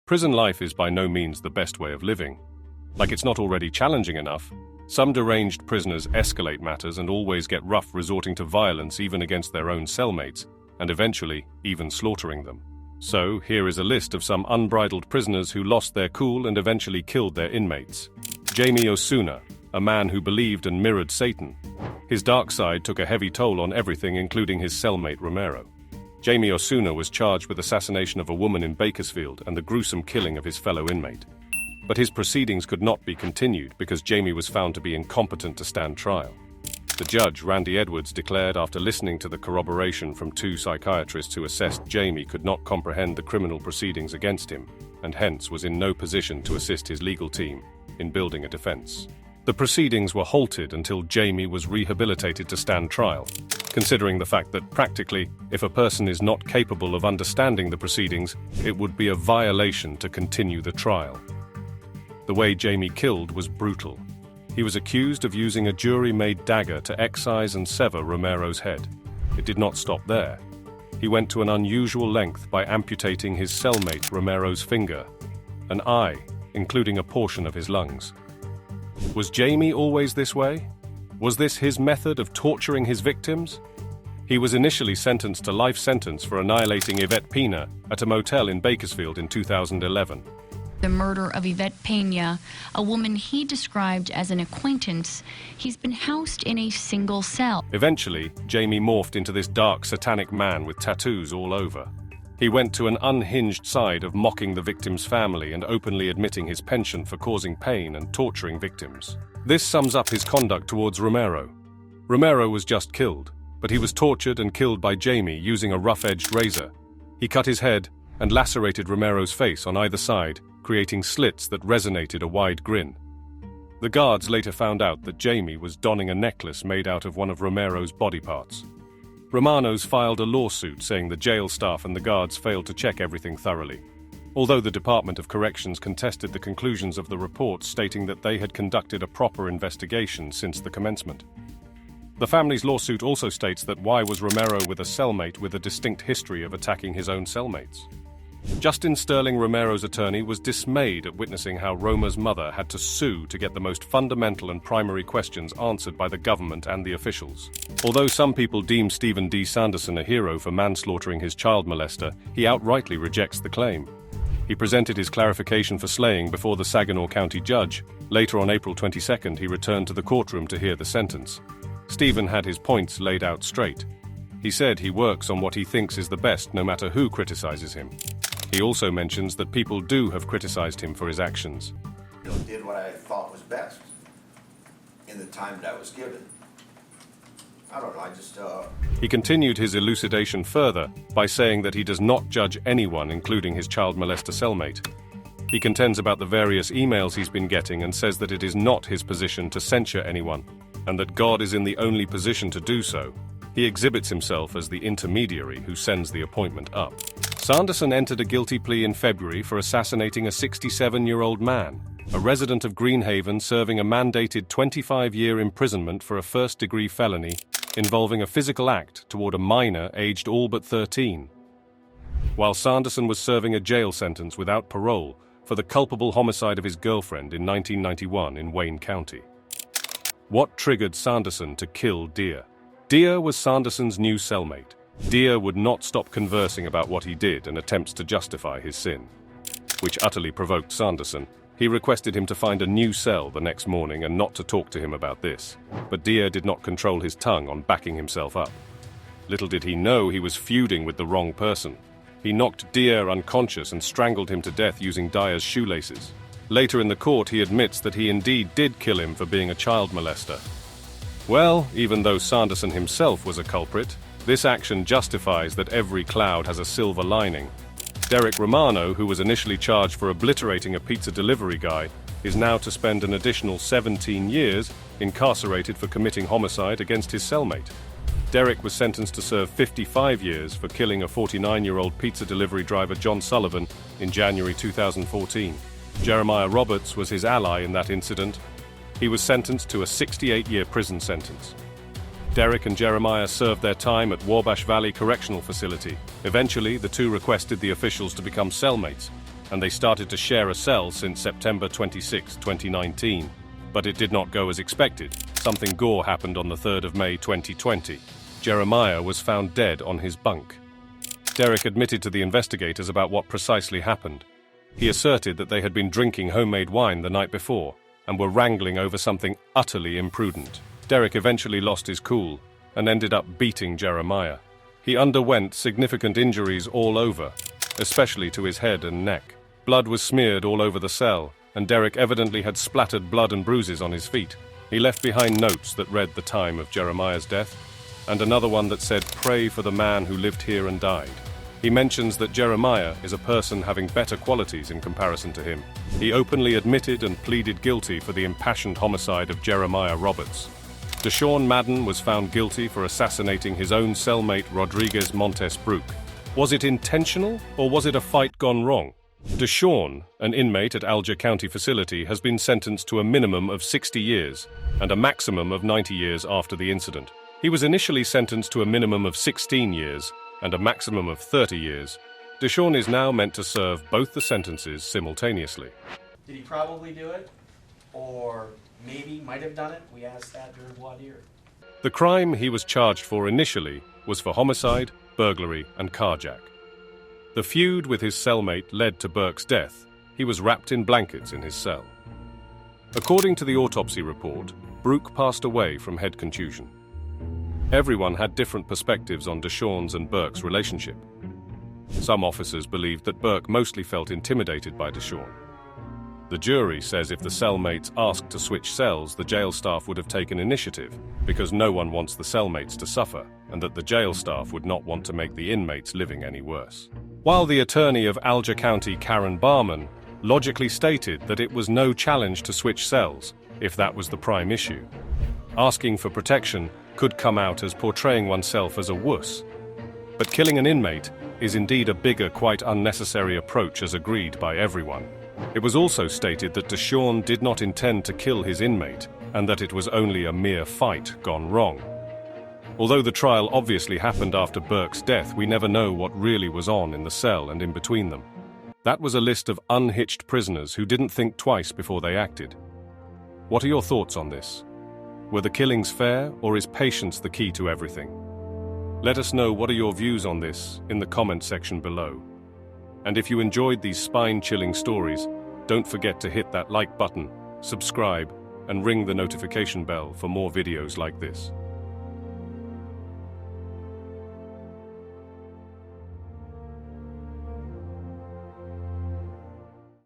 Prison life is by no means the best way of living. Like it's not already challenging enough, some deranged prisoners escalate matters and always get rough, resorting to violence even against their own cellmates, and eventually even slaughtering them. So, here is a list of some unbridled prisoners who lost their cool and eventually killed their inmates. Jamie Osuna, a man who believed and mirrored Satan. His dark side took a heavy toll on everything, including his cellmate Romero. Jamie Osuna was charged with assassination of a woman in Bakersfield and the gruesome killing of his fellow inmate. But his proceedings could not be continued because Jamie was found to be incompetent to stand trial. The judge, Randy Edwards, declared after listening to the corroboration from 2 psychiatrists who assessed Jamie could not comprehend the criminal proceedings against him, and hence was in no position to assist his legal team in building a defense. The proceedings were halted until Jamie was rehabilitated to stand trial, considering the fact that practically, if a person is not capable of understanding the proceedings, it would be a violation to continue the trial. The way Jamie killed was brutal. He was accused of using a jury-made dagger to excise and sever Romero's head. It did not stop there. He went to an unusual length by amputating his cellmate Romero's finger, an eye, including a portion of his lungs. Was Jamie always this way? Was this his method of torturing his victims? He was initially sentenced to life sentence for annihilating Yvette Pena at a motel in Bakersfield in 2011. The murder of Yvette Pena, a woman he described as an acquaintance, he's been housed in a single cell. Eventually, Jamie morphed into this dark, satanic man with tattoos all over. He went to an unhinged side of mocking the victim's family and openly admitting his penchant for causing pain and torturing victims. This sums up his conduct towards Romero. Romero was just killed, but he was tortured and killed by Jamie using a rough-edged razor. He cut his head and lacerated Romero's face on either side, creating slits that resonated a wide grin. The guards later found out that Jamie was donning a necklace made out of one of Romero's body parts. Romanos filed a lawsuit saying the jail staff and the guards failed to check everything thoroughly, although the Department of Corrections contested the conclusions of the report, stating that they had conducted a proper investigation since the commencement. The family's lawsuit also states that why was Romero with a cellmate with a distinct history of attacking his own cellmates? Justin Sterling, Romero's attorney, was dismayed at witnessing how Roma's mother had to sue to get the most fundamental and primary questions answered by the government and the officials. Although some people deem Stephen D. Sanderson a hero for manslaughtering his child molester, he outrightly rejects the claim. He presented his clarification for slaying before the Saginaw County judge. Later on April 22nd, he returned to the courtroom to hear the sentence. Stephen had his points laid out straight. He said he works on what he thinks is the best no matter who criticizes him. He also mentions that people do have criticized him for his actions. Did what I thought was best in the time that I was given. I don't know, He continued his elucidation further by saying that he does not judge anyone, including his child molester cellmate. He contends about the various emails he's been getting and says that it is not his position to censure anyone, and that God is in the only position to do so. He exhibits himself as the intermediary who sends the appointment up. Sanderson entered a guilty plea in February for assassinating a 67-year-old man, a resident of Greenhaven, serving a mandated 25-year imprisonment for a first-degree felony involving a physical act toward a minor aged all but 13. While Sanderson was serving a jail sentence without parole for the culpable homicide of his girlfriend in 1991 in Wayne County. What triggered Sanderson to kill Deer? Deer was Sanderson's new cellmate. Deer would not stop conversing about what he did and attempts to justify his sin, which utterly provoked Sanderson. He requested him to find a new cell the next morning and not to talk to him about this, but Deer did not control his tongue on backing himself up. Little did he know he was feuding with the wrong person. He knocked Deer unconscious and strangled him to death using Dyer's shoelaces. Later in the court, he admits that he indeed did kill him for being a child molester. Well, even though Sanderson himself was a culprit, this action justifies that every cloud has a silver lining. Derek Romano, who was initially charged for obliterating a pizza delivery guy, is now to spend an additional 17 years incarcerated for committing homicide against his cellmate. Derek was sentenced to serve 55 years for killing a 49-year-old pizza delivery driver John Sullivan in January 2014. Jeremiah Roberts was his ally in that incident. He was sentenced to a 68-year prison sentence. Derek and Jeremiah served their time at Wabash Valley Correctional Facility. Eventually, the two requested the officials to become cellmates, and they started to share a cell since September 26, 2019. But it did not go as expected. Something gore happened on the 3rd of May 2020. Jeremiah was found dead on his bunk. Derek admitted to the investigators about what precisely happened. He asserted that they had been drinking homemade wine the night before and were wrangling over something utterly imprudent. Derek eventually lost his cool and ended up beating Jeremiah. He underwent significant injuries all over, especially to his head and neck. Blood was smeared all over the cell, and Derek evidently had splattered blood and bruises on his feet. He left behind notes that read the time of Jeremiah's death, and another one that said, "Pray for the man who lived here and died." He mentions that Jeremiah is a person having better qualities in comparison to him. He openly admitted and pleaded guilty for the impassioned homicide of Jeremiah Roberts. Deshaun Madden was found guilty for assassinating his own cellmate Rodriguez Montes Brook. Was it intentional, or was it a fight gone wrong? Deshaun, an inmate at Alger County Facility, has been sentenced to a minimum of 60 years and a maximum of 90 years after the incident. He was initially sentenced to a minimum of 16 years and a maximum of 30 years. Deshaun is now meant to serve both the sentences simultaneously. Did he probably do it? Or maybe might have done it? We asked that during voir dire. The crime he was charged for initially was for homicide, burglary, and carjack. The feud with his cellmate led to Burke's death. He was wrapped in blankets in his cell. According to the autopsy report, Brook passed away from head contusion. Everyone had different perspectives on Deshaun's and Burke's relationship. Some officers believed that Burke mostly felt intimidated by Deshaun. The jury says if the cellmates asked to switch cells, the jail staff would have taken initiative, because no one wants the cellmates to suffer, and that the jail staff would not want to make the inmates living any worse. While the attorney of Alger County, Karen Barman, logically stated that it was no challenge to switch cells if that was the prime issue. Asking for protection could come out as portraying oneself as a wuss. But killing an inmate is indeed a bigger, quite unnecessary approach as agreed by everyone. It was also stated that Deshaun did not intend to kill his inmate and that it was only a mere fight gone wrong. Although the trial obviously happened after Burke's death, we never know what really was on in the cell and in between them. That was a list of unhitched prisoners who didn't think twice before they acted. What are your thoughts on this? Were the killings fair, or is patience the key to everything? Let us know what are your views on this in the comment section below. And if you enjoyed these spine-chilling stories, don't forget to hit that like button, subscribe, and ring the notification bell for more videos like this.